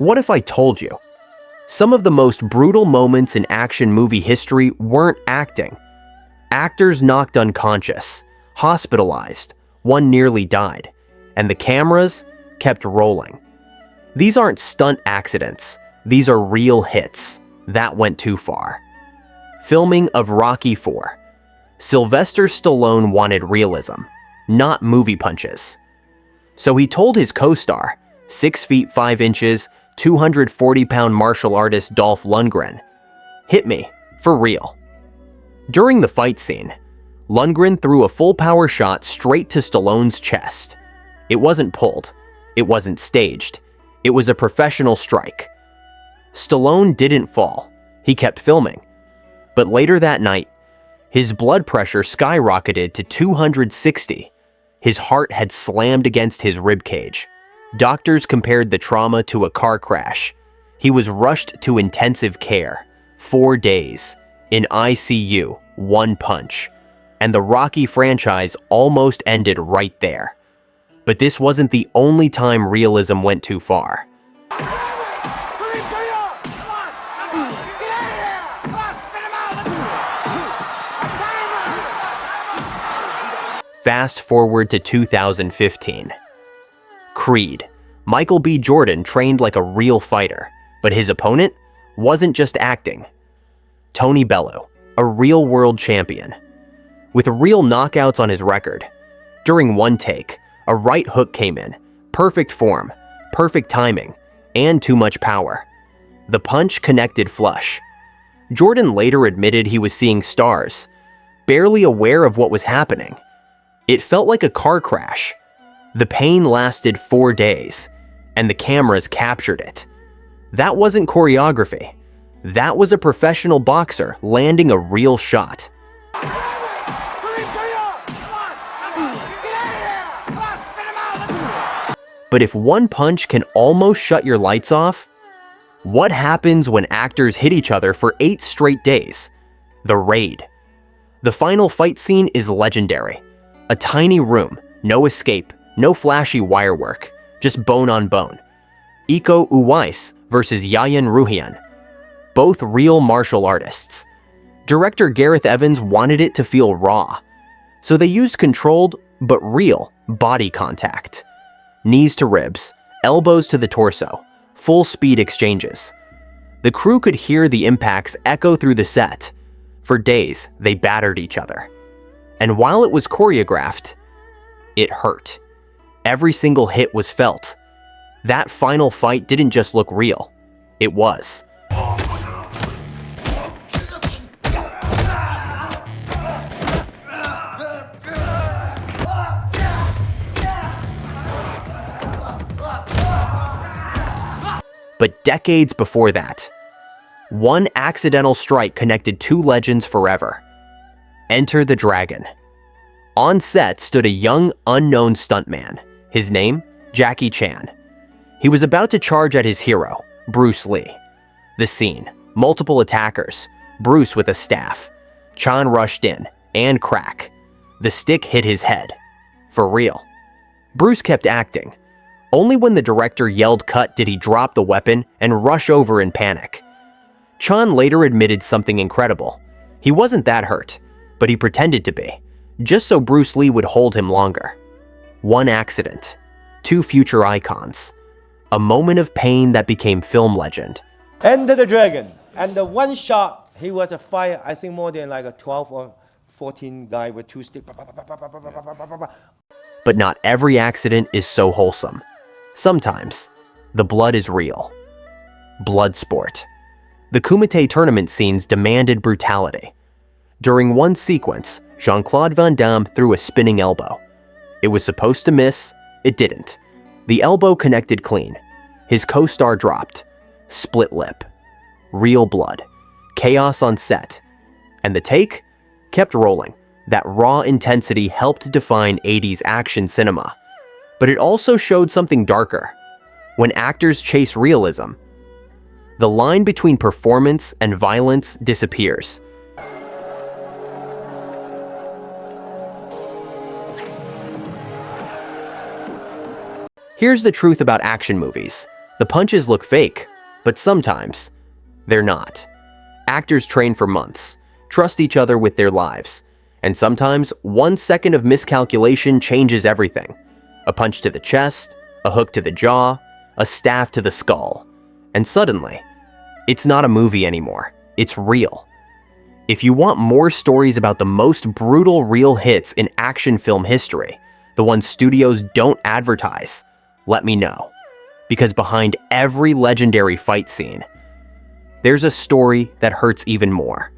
What if I told you? Some of the most brutal moments in action movie history weren't acting. Actors knocked unconscious, hospitalized, one nearly died, and the cameras kept rolling. These aren't stunt accidents, these are real hits. That went too far. Filming of Rocky IV. Sylvester Stallone wanted realism, not movie punches. So he told his co-star, 6 feet 5 inches, 240-pound martial artist Dolph Lundgren, "Hit me, for real." During the fight scene, Lundgren threw a full-power shot straight to Stallone's chest. It wasn't pulled, it wasn't staged, it was a professional strike. Stallone didn't fall, he kept filming. But later that night, his blood pressure skyrocketed to 260. His heart had slammed against his ribcage. Doctors compared the trauma to a car crash. He was rushed to intensive care, 4 days, in ICU, 1 punch. And the Rocky franchise almost ended right there. But this wasn't the only time realism went too far. Fast forward to 2015. Creed. Michael B. Jordan trained like a real fighter, but his opponent wasn't just acting. Tony Bellew, a real world champion. With real knockouts on his record. During one take, a right hook came in, perfect form, perfect timing, and too much power. The punch connected flush. Jordan later admitted he was seeing stars, barely aware of what was happening. It felt like a car crash. The pain lasted 4 days, and the cameras captured it. That wasn't choreography. That was a professional boxer landing a real shot. But if one punch can almost shut your lights off, what happens when actors hit each other for 8 straight days? The Raid. The final fight scene is legendary. A tiny room, no escape, no flashy wire work, just bone on bone. Uwais versus Yayan Ruhian. Both real martial artists. Director Gareth Evans wanted it to feel raw, so they used controlled, but real, body contact. Knees to ribs, elbows to the torso, full speed exchanges. The crew could hear the impacts echo through the set. For days, they battered each other. And while it was choreographed, it hurt. Every single hit was felt. That final fight didn't just look real, it was. But decades before that, one accidental strike connected 2 legends forever. Enter the Dragon. On set stood a young, unknown stuntman. His name, Jackie Chan. He was about to charge at his hero, Bruce Lee. The scene, multiple attackers, Bruce with a staff. Chan rushed in, and crack. The stick hit his head. For real. Bruce kept acting. Only when the director yelled cut did he drop the weapon and rush over in panic. Chan later admitted something incredible. He wasn't that hurt, but he pretended to be, just so Bruce Lee would hold him longer. One accident, 2 future icons. A moment of pain that became film legend. Enter the Dragon. And the one shot, he was a fight, I think more than like a 12 or 14 guy with 2 sticks. But not every accident is so wholesome. Sometimes, the blood is real. Bloodsport. The Kumite tournament scenes demanded brutality. During one sequence, Jean-Claude Van Damme threw a spinning elbow. It was supposed to miss, it didn't. The elbow connected clean. His co-star dropped. Split lip. Real blood. Chaos on set. And the take kept rolling. That raw intensity helped define 80s action cinema. But it also showed something darker. When actors chase realism, the line between performance and violence disappears. Here's the truth about action movies. The punches look fake, but sometimes they're not. Actors train for months, trust each other with their lives, and sometimes 1 second of miscalculation changes everything. A punch to the chest, a hook to the jaw, a staff to the skull, and suddenly, it's not a movie anymore, it's real. If you want more stories about the most brutal real hits in action film history, the ones studios don't advertise, let me know. Because behind every legendary fight scene, there's a story that hurts even more.